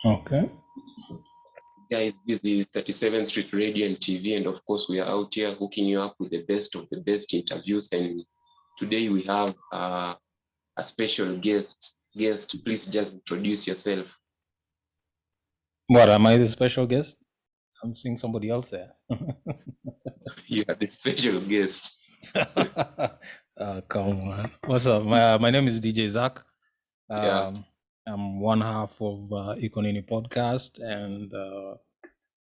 Okay. Guys, this is 37th Street Radio and TV, and of course, we are out here hooking you up with the best of the best interviews. And today we have a special guest. Guest, please just introduce yourself. What, am I the special guest? I'm seeing somebody else there. You are the special guest. Come on. What's up? My name is DJ Zach. Yeah, I'm one half of Nini podcast and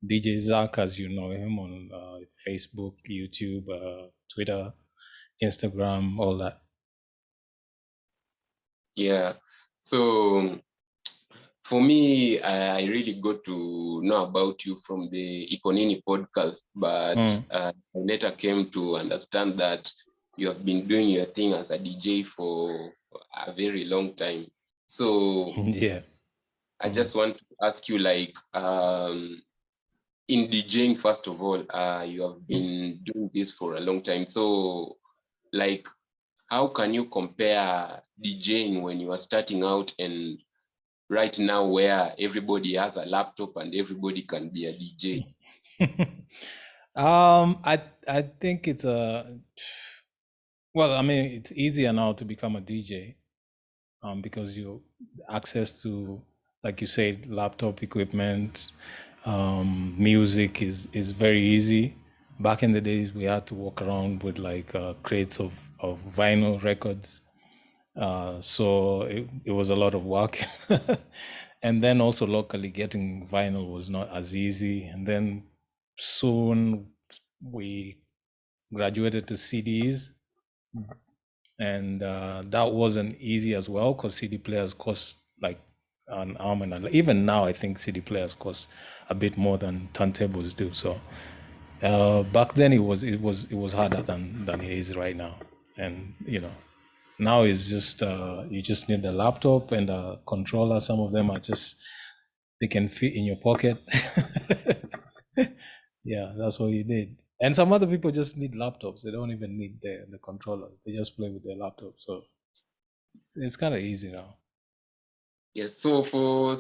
DJ Zach, as you know him, on Facebook, YouTube, Twitter, Instagram, all that. yeah. So for me, I really got to know about you from the Ikonini podcast, but I later came to understand that you have been doing your thing as a DJ for a very long time. So Yeah. I just want to ask you, like, in DJing, first of all, you have been doing this for a long time. So, like, how can you compare DJing when you are starting out and right now where everybody has a laptop and everybody can be a DJ? I think it's well, I mean, it's easier now to become a DJ, because you access to, like you said, laptop equipment, music is very easy. Back in the days, we had to walk around with like crates of vinyl records. So it was a lot of work. And then also locally getting vinyl was not as easy. And then soon we graduated to CDs, and that wasn't easy as well because CD players cost like an arm and a leg. Even now, I think CD players cost a bit more than turntables do. So back then it was harder than it is right now. And now it's just you just need the laptop and a controller. Some of them are just, they can fit in your pocket. Yeah, that's all you need. And some other people just need laptops. They don't even need the controller. They just play with their laptop. So it's kind of easy now. Yeah. So for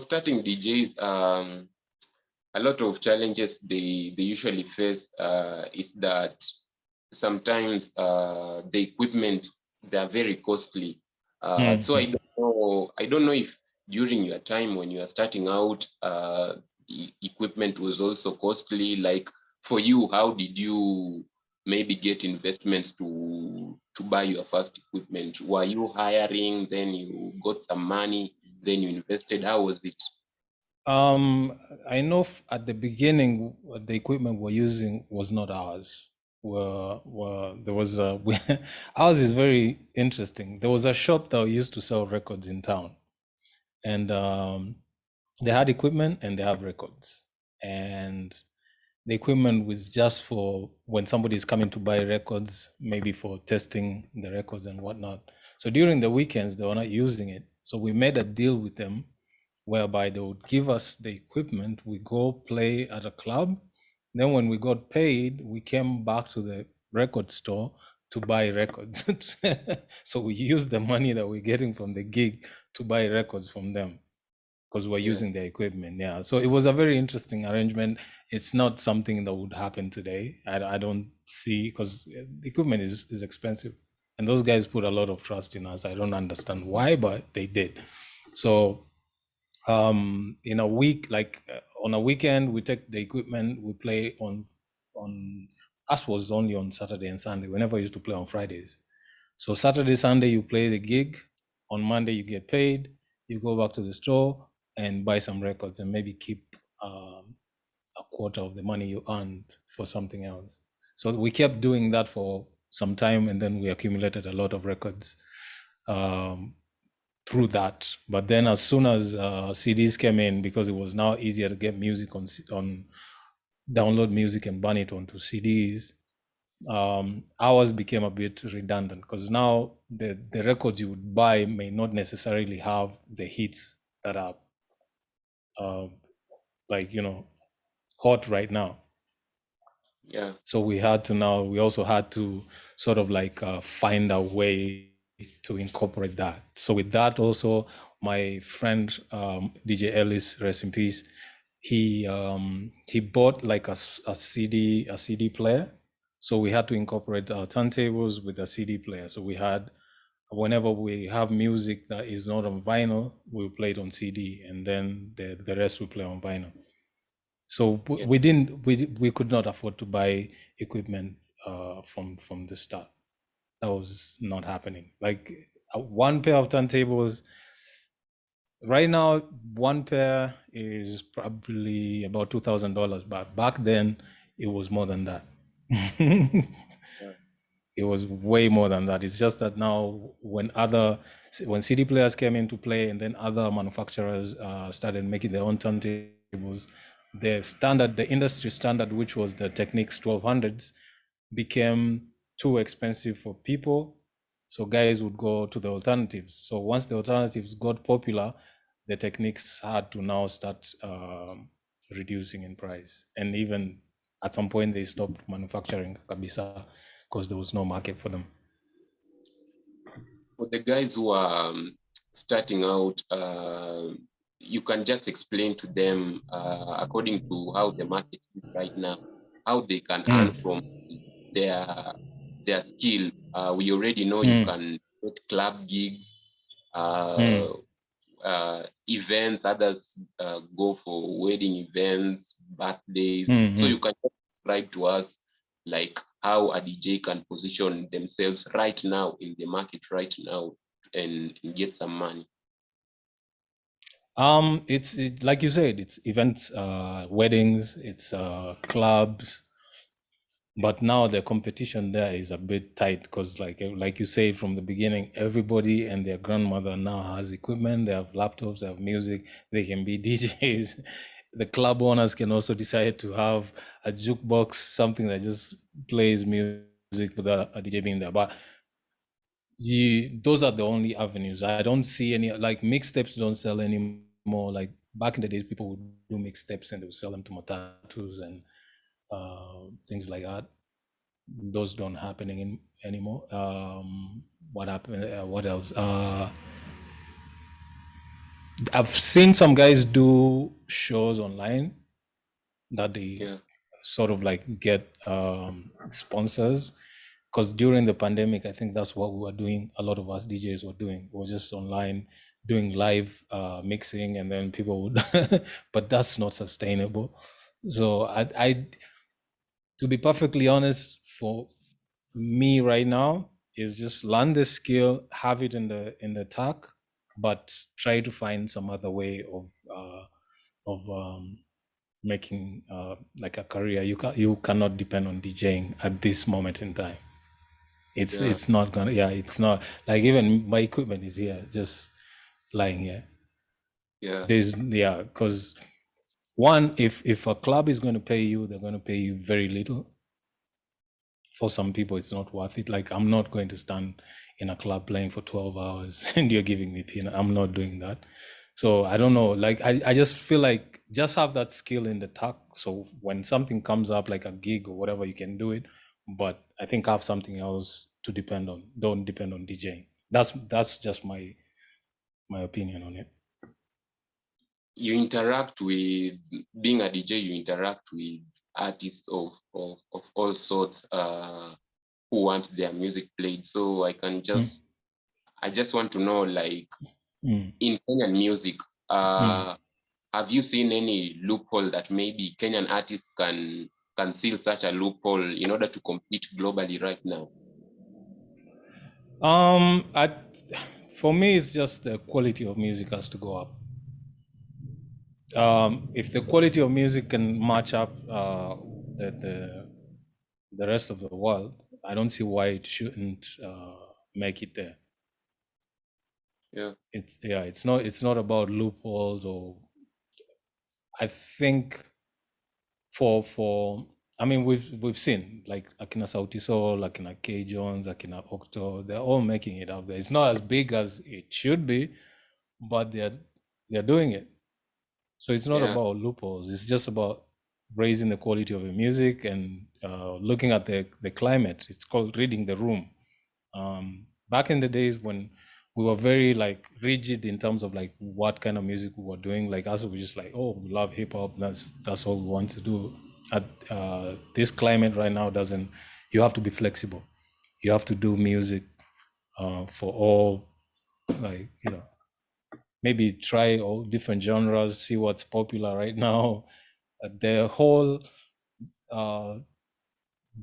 starting DJs, a lot of challenges they usually face is that sometimes the equipment, they are very costly. So I don't know if during your time when you are starting out, the equipment was also costly. Like for you, how did you maybe get investments to buy your first equipment? Were you hiring, then you got some money, then you invested? How was it? I know at the beginning the equipment we're using was not ours. There was a ours is very interesting. There was a shop that used to sell records in town, and they had equipment and they have records, and the equipment was just for when somebody is coming to buy records, maybe for testing the records and whatnot. So during the weekends they were not using it. So we made a deal with them whereby they would give us the equipment, we go play at a club. Then when we got paid, we came back to the record store to buy records. So we used the money that we're getting from the gig to buy records from them because we're Yeah. using their equipment. Yeah. So it was a very interesting arrangement. It's not something that would happen today. I don't see, because the equipment is expensive. And those guys put a lot of trust in us. I don't understand why, but they did. So in a week, like on a weekend, we take the equipment, we play on us was only on Saturday and Sunday. We never used to play on Fridays. So Saturday, Sunday, you play the gig. On Monday, you get paid. You go back to the store and buy some records and maybe keep a quarter of the money you earned for something else. So we kept doing that for some time, and then we accumulated a lot of records through that. But then as soon as CDs came in, because it was now easier to get music on download music and burn it onto CDs, ours became a bit redundant because now the records you would buy may not necessarily have the hits that are like hot right now. Yeah. So we also had to sort of like find a way to incorporate that. So with that also, my friend DJ Ellis, rest in peace, he bought like a CD player, so we had to incorporate our turntables with a CD player. So we had, whenever we have music that is not on vinyl, we play it on CD, and then the rest we play on vinyl. So Yeah. we could not afford to buy equipment from the start. That was not happening. Like one pair of turntables right now, one pair is probably about $2,000, but back then it was more than that. Yeah. It was way more than that. It's just that now when CD players came into play, and then other manufacturers started making their own turntables, the industry standard, which was the Technics 1200s, became too expensive for people. So guys would go to the alternatives. So once the alternatives got popular, the Technics had to now start reducing in price. And even at some point, they stopped manufacturing kabisa because there was no market for them. For the guys who are starting out, you can just explain to them, according to how the market is right now, how they can earn from their their skill. We already know you can get club gigs, events. Others go for wedding events, birthdays. So you can describe to us like how a DJ can position themselves right now in the market right now and get some money. It's like you said, it's events, weddings, it's clubs, but now the competition there is a bit tight because, like you said from the beginning, everybody and their grandmother now has equipment. They have laptops, they have music, they can be DJs. The club owners can also decide to have a jukebox, something that just plays music without a DJ being there. But those are the only avenues. I don't see any, like, mixtapes don't sell anymore. Like back in the days, people would do mixtapes and they would sell them to matatus and things like that. Those don't happening anymore. What happened? What else? I've seen some guys do shows online that they sort of like get sponsors, because during the pandemic, I think that's what we were doing. A lot of us DJs were doing. We were just online doing live mixing, and then people would, but that's not sustainable. So to be perfectly honest, for me right now is just learn the skill, have it in the tag, but try to find some other way of making like a career. You cannot depend on DJing at this moment in time. It's not gonna, yeah, it's not like, even my equipment is here just lying here. Because one, if a club is going to pay you, they're going to pay you very little. For some people, it's not worth it. Like, I'm not going to stand in a club playing for 12 hours and you're giving me peanut. I'm not doing that. So I don't know. Like, I just feel like just have that skill in the tuck. So when something comes up, like a gig or whatever, you can do it. But I think have something else to depend on. Don't depend on DJing. That's just my opinion on it. You interact with, being a DJ, you interact with artists of all sorts who want their music played. So I just want to know, like, in Kenyan music, have you seen any loophole that maybe Kenyan artists can seal such a loophole in order to compete globally right now? For me, it's just the quality of music has to go up. If the quality of music can match up the rest of the world, I don't see why it shouldn't make it there. It's not about loopholes, or I think for I mean, we've seen like Akina Sauti Sol, Akina K Jones, Akina Octo, they're all making it up there. It's not as big as it should be, but they're doing it. So it's not about loopholes. It's just about raising the quality of the music and looking at the climate. It's called reading the room. Back in the days when we were very like rigid in terms of like what kind of music we were doing. Like us, we just like, oh, we love hip hop. That's all we want to do. At this climate right now doesn't. You have to be flexible. You have to do music for all, like, you know, maybe try all different genres, see what's popular right now. The whole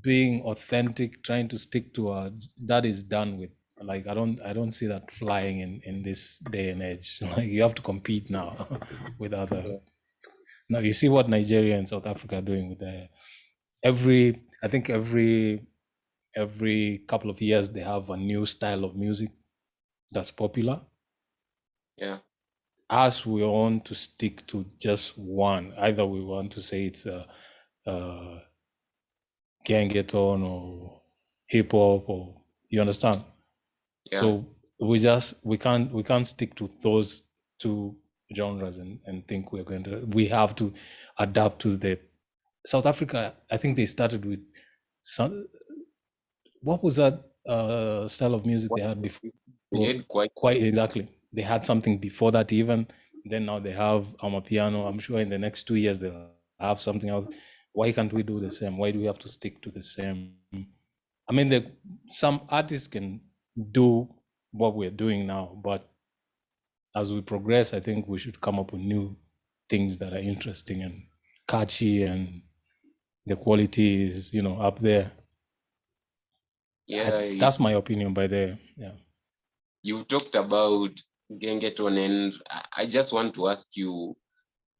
being authentic, trying to stick to that is done with. Like I don't see that flying in this day and age. Like you have to compete now with other. Yeah. Now you see what Nigeria and South Africa are doing with their I think every couple of years they have a new style of music that's popular. Yeah. Us, we want to stick to just one. Either we want to say it's a gangeton or hip hop, or you understand. Yeah. So we can't stick to those two genres and think we're going to. We have to adapt to the South Africa. I think they started with some. What was that style of music they What had before? they had quite a Quite few. exactly. They had something before that even. Then now they have Amapiano. I'm sure in the next 2 years they'll have something else. Why can't we do the same? Why do we have to stick to the same? I mean, some artists can do what we're doing now, but as we progress, I think we should come up with new things that are interesting and catchy, and the quality is, up there. Yeah, That's my opinion. By the yeah. you talked about Gengeton, and I just want to ask you,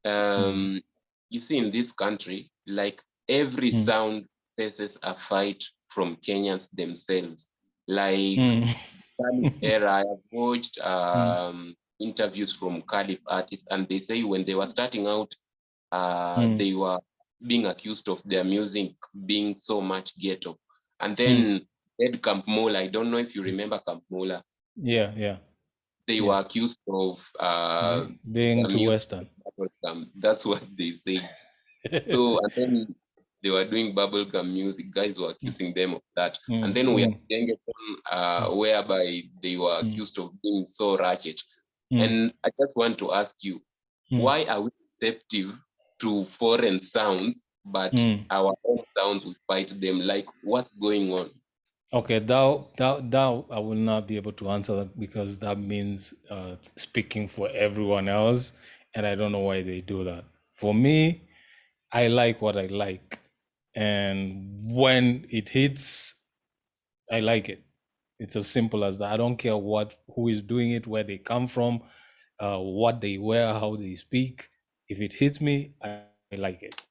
Mm. you see in this country, like every Mm. sound faces a fight from Kenyans themselves. Like Mm. Caliph era, I have watched Mm. interviews from Caliph artists, and they say when they were starting out, Mm. they were being accused of their music being so much ghetto. And Mm. then Ed Camp Mola, I don't know if you remember Camp Mola, Yeah, yeah, they yeah. were accused of Being their too music. Western. That's what they say. So, and then they were doing bubblegum music. Guys were Mm. accusing them of that. And Mm. then we had Mm. Gengeton, Mm. whereby they were Mm. accused of being so ratchet. Mm. And I just want to ask you, Mm. why are we receptive to foreign sounds, but Mm. our own sounds, we fight them? Like, what's going on? Okay, that I will not be able to answer that, because that means speaking for everyone else, and I don't know why they do that. For me, I like what I like, and when it hits, I like it. It's as simple as that. I don't care who is doing it, where they come from, what they wear, how they speak. If it hits me, I like it.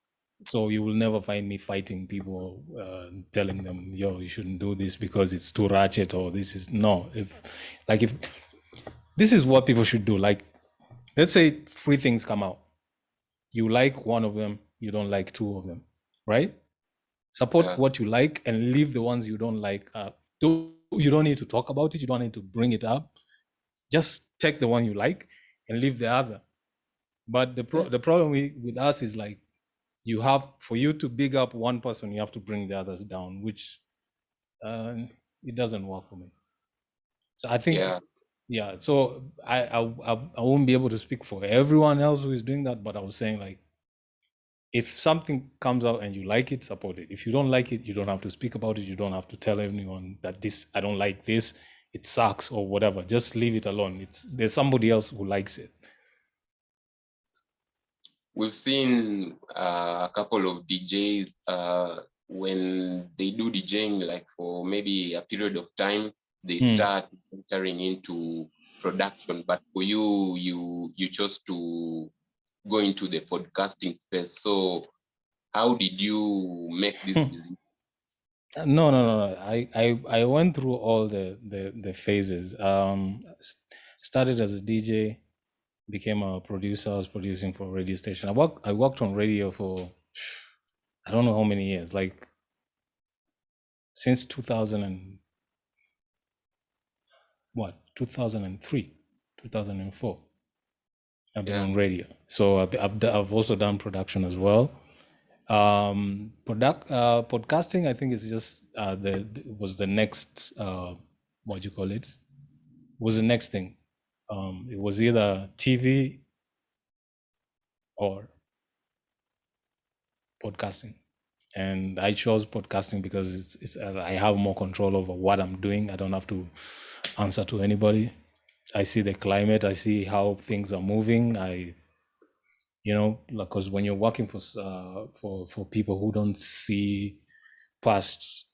So you will never find me fighting people, telling them, "Yo, you shouldn't do this because it's too ratchet," or this is no. If this is what people should do. Like, let's say three things come out. You like one of them, you don't like two of them, right? Support Yeah, what you like and leave the ones you don't like. You don't need to talk about it. You don't need to bring it up. Just take the one you like and leave the other. But yeah, the problem with us is like, for you to big up one person, you have to bring the others down, which uh, it doesn't work for me. So I think, yeah. yeah. So I won't be able to speak for everyone else who is doing that, but I was saying like, if something comes out and you like it, support it. If you don't like it, you don't have to speak about it. You don't have to tell anyone that I don't like this, it sucks or whatever. Just leave it alone. There's somebody else who likes it. We've seen a couple of DJs when they do DJing, like for maybe a period of time, they Mm. start entering into production. But for you, you chose to go into the podcasting space. So how did you make this decision? No, no, no, no. I went through all the phases. Started as a DJ, became a producer. I was producing for a radio station. I worked on radio for I don't know how many years, like since 2000 and what 2003, 2004. I've been Yeah, on radio, so I've also done production as well. Podcasting, I think, is just was the next what do you call it? was the next thing. It was either TV or podcasting, and I chose podcasting because it's I have more control over what I'm doing. I don't have to answer to anybody. I see the climate. I see how things are moving. Because when you're working for people who don't see past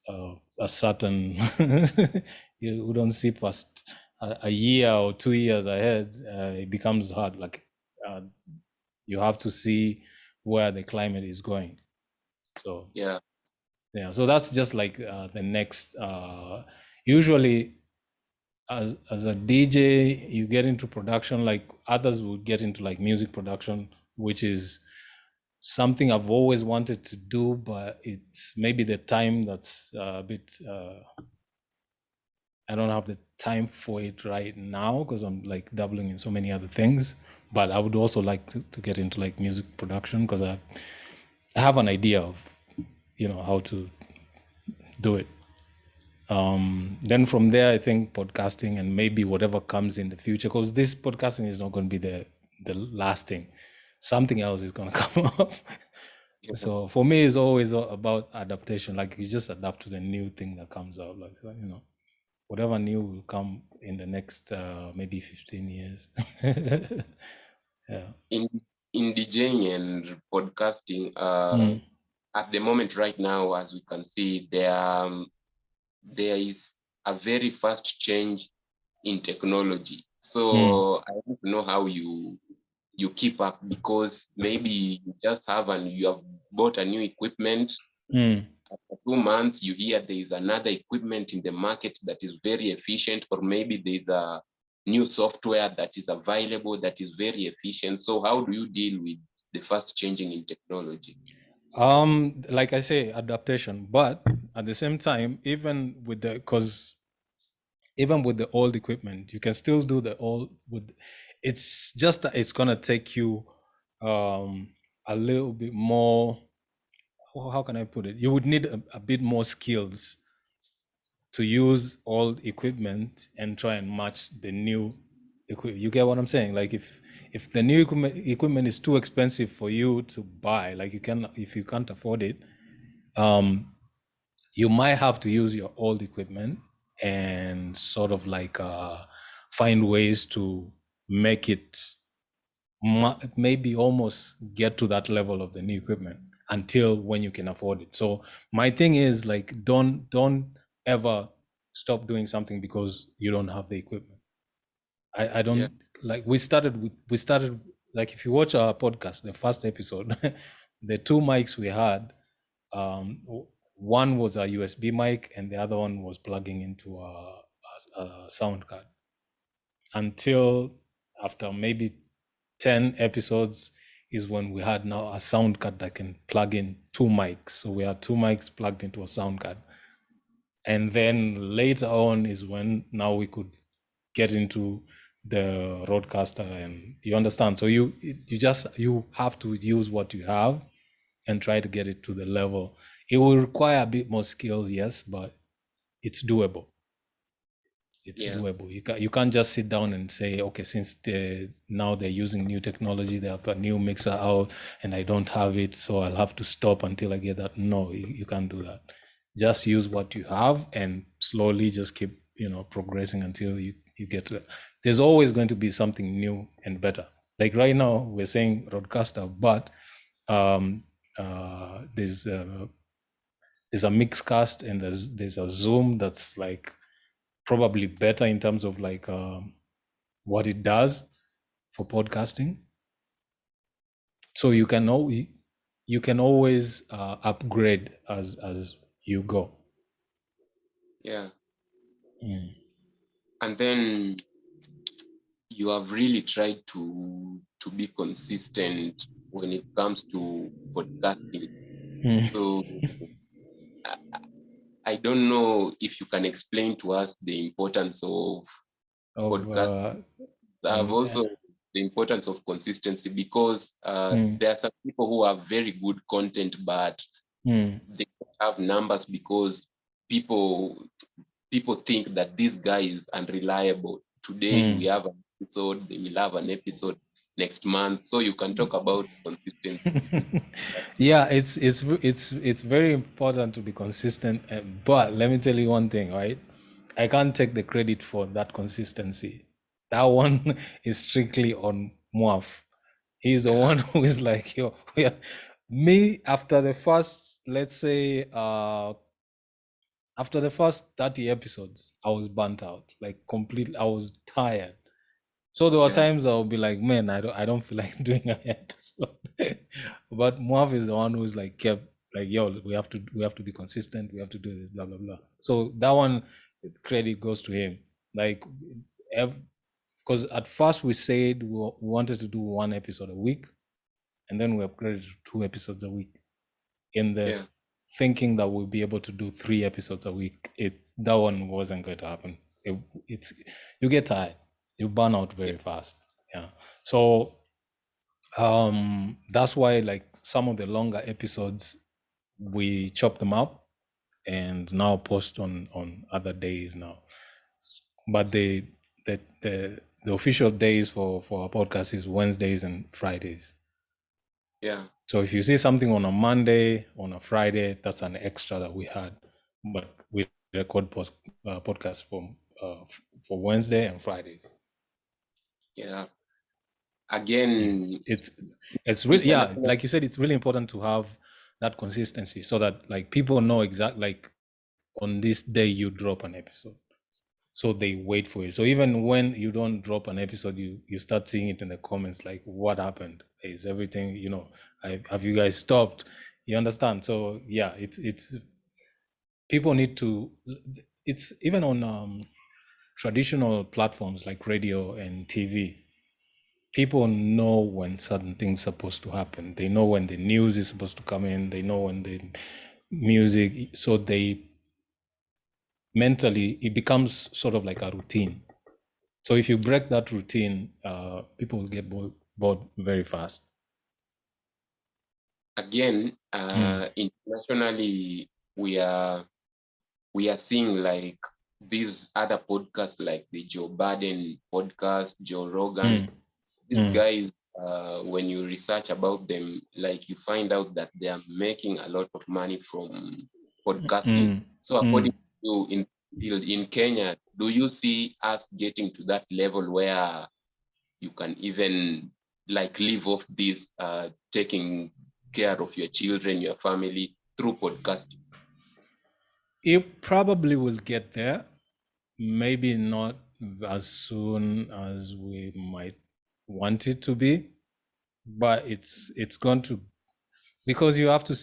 a certain, who don't see past a year or 2 years ahead, it becomes hard. Like you have to see where the climate is going. So Yeah. so that's just like the next. Usually, as a DJ, you get into production. Like others would get into like music production, which is something I've always wanted to do, but it's maybe the time that's a bit. I don't have the time for it right now because I'm like dabbling in so many other things. But I would also like to get into like music production because I have an idea of how to do it. Then from there, I think podcasting and maybe whatever comes in the future, because this podcasting is not going to be the last thing. Something else is going to come up. Yeah. So for me, it's always about adaptation. Like you just adapt to the new thing that comes out. Like whatever new will come in the next maybe 15 years. Yeah. In DJing and podcasting, at the moment right now, as we can see, there is a very fast change in technology. So I want to know how you keep up, because maybe you just you have bought a new equipment. After 2 months, you hear there is another equipment in the market that is very efficient, or maybe there's a new software that is available that is very efficient. So how do you deal with the fast changing in technology? Like I say, adaptation, but at the same time, even with the old equipment, you can still do the old with. It's just that it's gonna take you a little bit more. How can I put it? You would need a bit more skills to use old equipment and try and match the new equipment. You get what I'm saying? Like if the new equipment is too expensive for you to buy, like if you can't afford it, you might have to use your old equipment and sort of like find ways to make it maybe almost get to that level of the new equipment until when you can afford it. So my thing is like don't ever stop doing something because you don't have the equipment. I don't Yeah. like we started like if you watch our podcast, the first episode, the two mics we had, um, one was a USB mic and the other one was plugging into a sound card. Until after maybe 10 episodes is when we had now a sound card that can plug in two mics. So we had two mics plugged into a sound card. And then later on is when now we could get into the roadcaster, and you understand. So you have to use what you have and try to get it to the level. It will require a bit more skills, yes, but it's doable. It's Yeah. doable. You can't just sit down and say, okay, since now they're using new technology, they have a new mixer out, and I don't have it, so I'll have to stop until I get that. No, you can't do that. Just use what you have and slowly just keep progressing until you get to it. There's always going to be something new and better. Like right now, we're saying roadcaster, but there's a mixcast and there's a Zoom that's like probably better in terms of like what it does for podcasting. So you can always upgrade as you go. Yeah. Mm. And then you have really tried to be consistent when it comes to podcasting. So I don't know if you can explain to us the importance of Of podcast. I've and also the importance of consistency, because there are some people who have very good content, but they don't have numbers because people think that this guy is unreliable. today we have an episode, they will have an episode next month. So you can talk about consistency. Yeah, it's very important to be consistent. But let me tell you one thing, right? I can't take the credit for that consistency. That one is strictly on Muaf. He's the Yeah, one who is like, yo, yeah. Me after the first, let's say, after the first 30 episodes, I was burnt out, like completely. I was tired. So there were yeah, times I'll be like, man, I don't feel like doing an episode. But Muav is the one who's like kept like, yo, we have to be consistent, we have to do this, blah blah blah. So that one credit goes to him. Like, because at first we said we wanted to do one episode a week, and then we upgraded to 2 episodes a week. In the yeah, thinking that we'll be able to do 3 episodes a week, that one wasn't going to happen. It's you get tired, you burn out yeah, very fast. Yeah. So that's why, like, some of the longer episodes we chop them up and now post on other days now. But the official days for our podcast is Wednesdays and Fridays. yeah, So if you see something on a Monday, on a Friday, that's an extra that we had. But we record podcast for Wednesday and Fridays. yeah. Again, It's really, yeah, international. like you said, it's really important to have that consistency so that like people know exactly, like, on this day you drop an episode. So they wait for you. So even when you don't drop an episode, you start seeing it in the comments, like, what happened? Is everything, have you guys stopped? You understand? So yeah, it's people need to, it's even on traditional platforms like radio and TV. People know when certain things are supposed to happen. They know when the news is supposed to come in. They know when the music. So they mentally, it becomes sort of like a routine. So if you break that routine, people will get bored very fast. Again, internationally, we are we are seeing like these other podcasts like the Joe Biden podcast, Joe Rogan. Mm, These mm, guys, when you research about them, like you find out that they are making a lot of money from podcasting. mm, So according mm. to you, in Kenya, do you see us getting to that level where you can even like live off this taking care of your children, your family through podcasting? It probably will get there. Maybe not as soon as we might want it to be, but it's going to, because you have to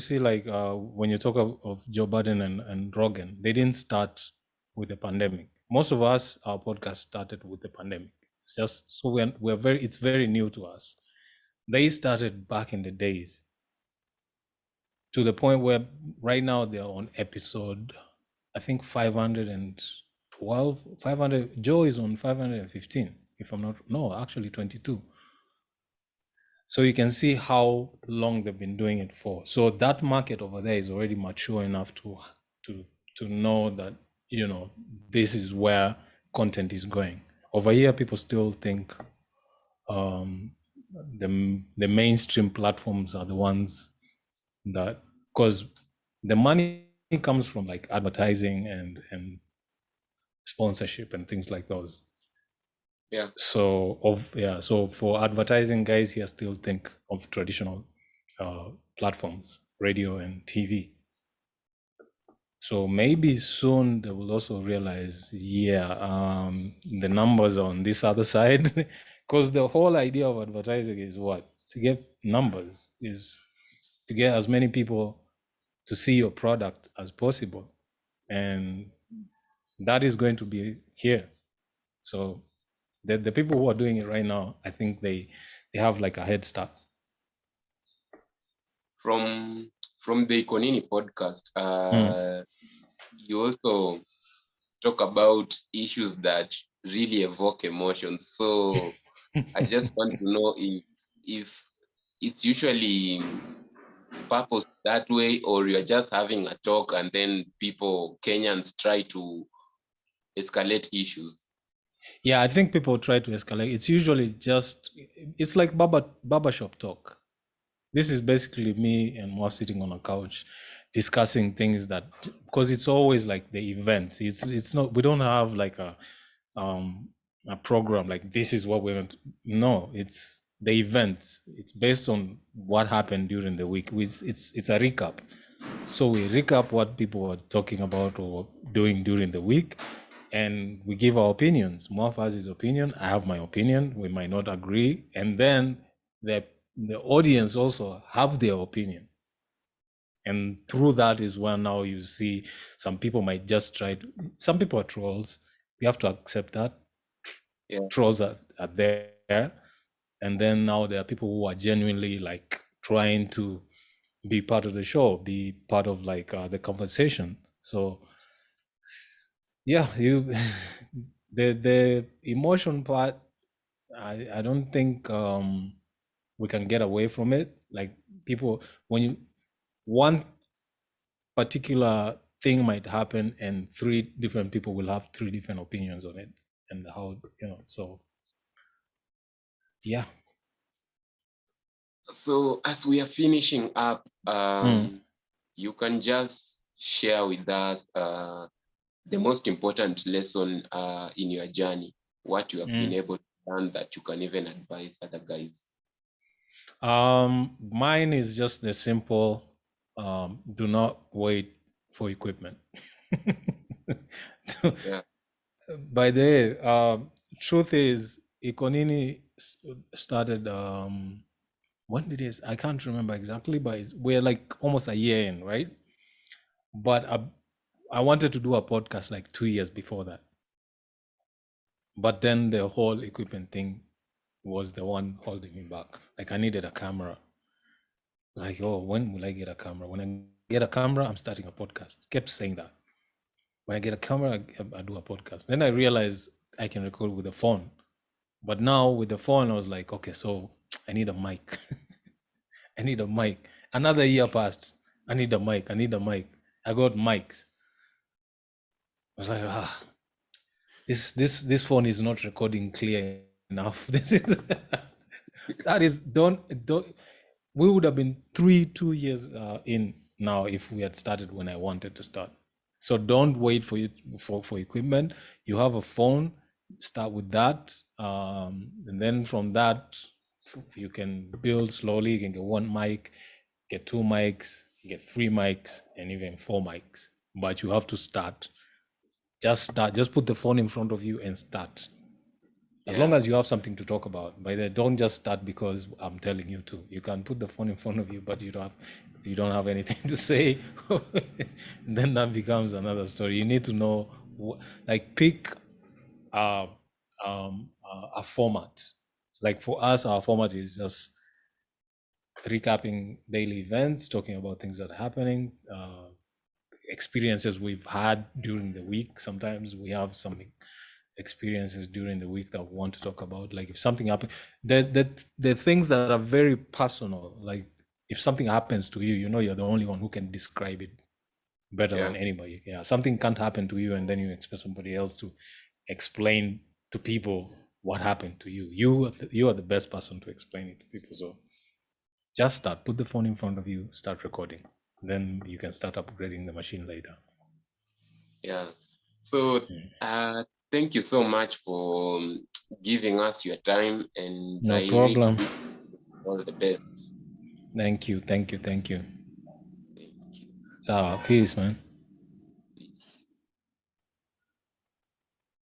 see, like, when you talk of Joe Biden and Rogan, they didn't start with the pandemic. Most of us, our podcast started with the pandemic. It's just so we're very, it's very new to us. They started back in the days, to the point where right now they're on episode, I think 512, 500. Joe is on 515, if I'm not, no, actually 22. So you can see how long they've been doing it for. So that market over there is already mature enough to to know that, this is where content is going. Over here, people still think the mainstream platforms are the ones that, because the money comes from like advertising and sponsorship and things like those. Yeah. So for advertising, guys here still think of traditional platforms, radio and TV. So maybe soon they will also realize, yeah, the numbers on this other side, because the whole idea of advertising is what? To get numbers, is to get as many people to see your product as possible. And that is going to be here. So the people who are doing it right now, I think they have like a head start. From the Konini podcast, Mm. you also talk about issues that really evoke emotions. So I just want to know if it's usually purposed that way, or you're just having a talk and then people Kenyans try to escalate issues. Yeah, I think people try to escalate. It's usually just, it's like barbershop talk. This is basically me and Mo sitting on a couch discussing things that, because it's always like the events. It's not, we don't have like a program like this is what we're going to, no, it's the events. It's based on what happened during the week. It's a recap. So we recap what people were talking about or doing during the week, and we give our opinions. Moaf has his opinion. I have my opinion. We might not agree, and then the audience also have their opinion. And through that is when now you see some people might just try to. Some people are trolls. We have to accept that. Yeah. Trolls are there, and then now there are people who are genuinely like trying to be part of the show, be part of like the conversation. So yeah, you the emotion part, I don't think we can get away from it. Like people, when you one particular thing might happen and three different people will have three different opinions on it, and how, so yeah. So as we are finishing up, Mm. you can just share with us the most important lesson in your journey, what you have been able to learn that you can even advise other guys. Mine is just the simple, do not wait for equipment. Yeah. By the way, truth is, Ikonini started, when did it? I can't remember exactly, but we're like almost a year in, right? But I wanted to do a podcast like 2 years before that. But then the whole equipment thing was the one holding me back. Like I needed a camera. Like, oh, when will I get a camera? When I get a camera, I'm starting a podcast. Kept saying that. When I get a camera, I do a podcast. Then I realized I can record with a phone. But now with the phone, I was like, okay, so I need a mic. I need a mic. Another year passed. I need a mic. I need a mic. I got mics. I was like, this phone is not recording clear enough. This is that is don't. We would have been 2 years in now if we had started when I wanted to start. So don't wait for you for equipment. You have a phone, start with that, and then from that you can build slowly. You can get one mic, get two mics, get three mics, and even four mics. But you have to start. Just start. Just put the phone in front of you and start. As long Yeah. as you have something to talk about, by the don't just start because I'm telling you to. You can put the phone in front of you, but you don't have anything to say. Then that becomes another story. You need to know, like pick uh, a format. Like for us, our format is just recapping daily events, talking about things that are happening, experiences we've had during the week. Sometimes we have something experiences during the week that we want to talk about. Like if something happens, the things that are very personal, like if something happens to you, you're the only one who can describe it better Yeah. than anybody. Yeah, something can't happen to you and then you expect somebody else to explain to people what happened to you. You are the best person to explain it to people. So just start, put the phone in front of you, start recording, then you can start upgrading the machine later. Yeah. So thank you so much for giving us your time, and No I really problem. wish you all the best. Thank you. Thank you. So peace, man.